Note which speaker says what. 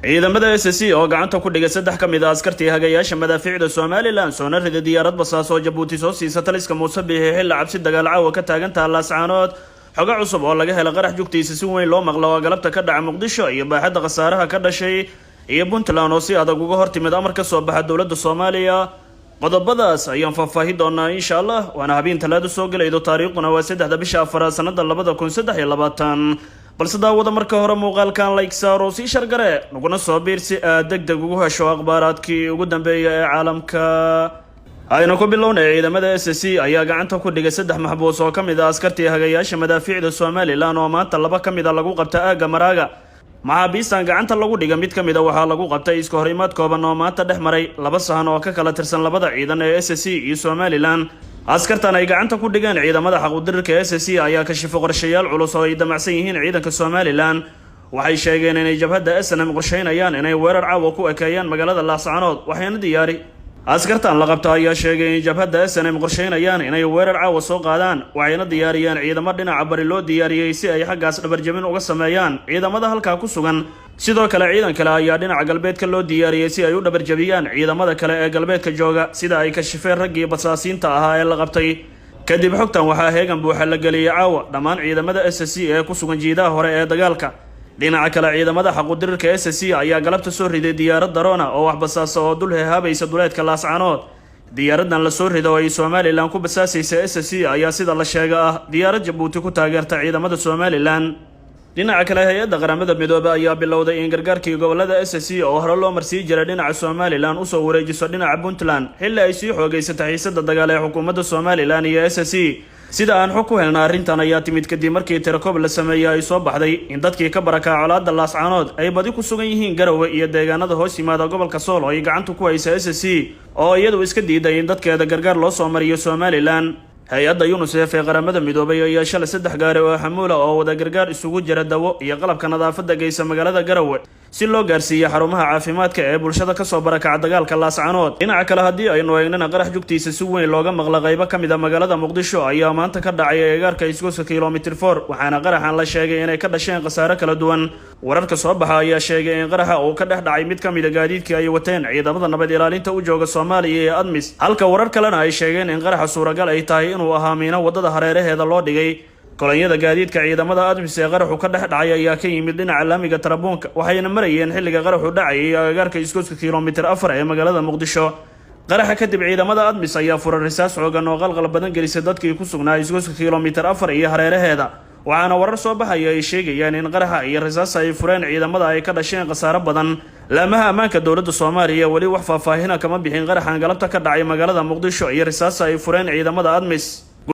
Speaker 1: ciidamada SSC oo gacanta ku dhigay saddex ka mid ah askartii hagayaasha madaafiicda Somaliland soona riday diyaarad basaas oo Jabuuti soo siisa taliska Muuse Biixi xil cabsi dagaal caawa ka taagan Laascaanood xoga cusub oo laga helay qarax joogtiisa si weyn loo maqlo oo galabta ka dhaca Muqdisho iyo baaxadda khasaaraha ka dhashay iyo Puntland oo si adag uga hortimid amar ka soo baxa dawladda Soomaaliya qodobadaas ayaan faahfaahin doonaa insha Allah waana habeen talaado soo galaydo taariikhduna waa 3 bisha Afraad sanada 2023 balse daawada marka hore muuqaalkan like saaro si shargare naguna soo biirsi degdeg ugu hesho akhbaaraadkii ugu dambeeyay ee caalamka ayna ku bilownay ciidamada SSC ayaa gacanta ku dhigay saddex maxbuus oo kamid ah askartii hagayaasha madaafiicda Somaliland oo maanta laba kamid ah lagu qabtay aaga Maraaga maxaabiistan gacanta lagu dhigay mid kamid ah waxaa lagu qabtay iska horimaad kooban oo maanta dhex maray laba sahan oo ka kala tirsan labada ciidan ee SSC iyo Somaliland askartan ay gacanta ku dhigeen ciidamada xaquudirirka SSC ayaa ka shifo qorshayaal culus oo ay damacsan yihiin ciidanka Somaliland waxay sheegeen inay jabhadda SNM qorsheynayaan inay weerar caawa ku ekeeyaan magaalada Laascaanood waxayna diyaari askartan la qabta ayaa sheegay in jabhadda SNM qorsheynayaan inay weerar caawa soo qaadaan waxayna diyaariyeen ciidamo dhinaca bari loo diyaariyay si ay xaggaas dhabarjabin uga sameeyaan ciidamada halka ku sugan sidoo kale ciidan kale ayaa dhinaca galbeedka loo diyaariyay si ay u dhabarjabiyaan ciidamada kale ee galbeedka jooga sida ay ka shifeen raggii basaasiinta ahaa ee la qabtay kadib xogtan waxaa heegan buuxa la geliyay caawa dhammaan ciidamada SSC ee ku sugan jiidaha hore ee dagaalka dhinaca kale ciidamada xaquudirirka SSC ayaa galabta soo riday diyaarad daroona oo wax basaasa oo dul heehabaysa duleedka Laascaanood diyaaradan la soo riday oo ay Somaliland ku basaasaysa SSC ayaa sida la sheegay diyaarad Jabuuti ku taageerta ciidamada Somaliland dhinaca kale hay'adda qaramada midoobay ayaa bilowday in gargaarkii gobolada SSC oo hore loo marsii jiray dhinaca Somaliland u soo wareejiso dhinaca Puntland xilli ay sii xoogaysatay xiisadda dagaal ee xukuumadda Somaliland iyo SSC sida aan xog ku helnaa arrintan ayaa timid kadib markii tirakob la sameeyay ay soo baxday in dadkii ka barakacay colaadda Laascaanood ay badi ku sugan yihiin Garowe iyo deegaanada hoos yimaada gobolka Sool oo ay gacanta ku haysa SSC oo iyadu iska diiday in dadkeeda gargaar loo soo mariyo Somaliland hay'adda UNICEF ee qaramada midoobay ayaa shalay saddex gaari oo xamuula oo wada gargaar isugu jira dawo iyo qalabka nadaafadda geysa magaalada Garowe si loo gaarsiiyo xarumaha caafimaadka ee bulshada ka soo barakacay dagaalka Laascaanood dhinaca kale haddii aynu eegnana qarax joogtiisa si weyn looga maqla qaybo kamid ah magaalada Muqdisho ayaa maanta ka dhacay agagaarka isgoyska kilomitir 4 waxaana qaraxan la sheegay inay ka dhasheen khasaare kala duwan wararka soo baxa ayaa sheegay in qaraxa uu ka dhex dhacay mid kamid ah gaadiidkii ay wateen ciidamada nabad ilaalinta u jooga Soomaaliya ee ADMIS halka warar kalena ay sheegeen in qaraxa suuragal ay tahay inuu ahaa miino wadada hareeraheeda loo dhigay kolonyada gaadiidka ciidamada ADMIS ee qaraxu ka dhex dhacay ayaa ka yimid dhinaca laamiga Tarabuunka waxayna marayeen xilliga qaraxu dhacay agagaarka isgoyska kilomitir 4 ee magaalada Muqdisho qaraxa kadib ciidamada ADMIS ayaa furay risaas xoogan oo qalqal badan gelisay dadkii ku sugnaa isgoyska kilomitir 4 iyo hareeraheeda waxaana warar soo baxaya ay sheegayaan in qaraxa iyo risaas ay fureen ciidamada ay ka dhasheen khasaare badan laamaha ammaanka dawladda Soomaaliya wali wax faahfaahin kama bixin qaraxan galabta ka dhacay magaalada Muqdisho iyo risaas ay fureen ciidamada ADMIS